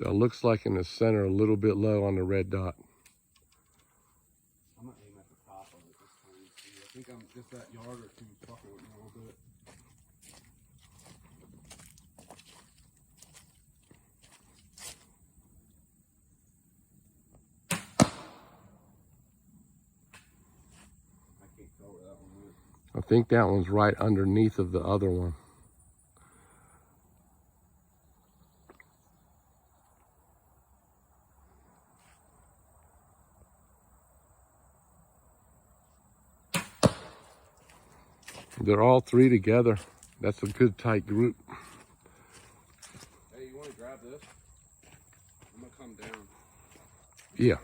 That looks like in the center, a little bit low on the red dot. I'm gonna aim at the top of it this time. See, I think I'm just that yard or two fucking with me a little bit. I can't tell where that one went. I think that one's right underneath of the other one. They're all three together. That's a good tight group. Hey, you want to grab this? I'm gonna come down. Yeah.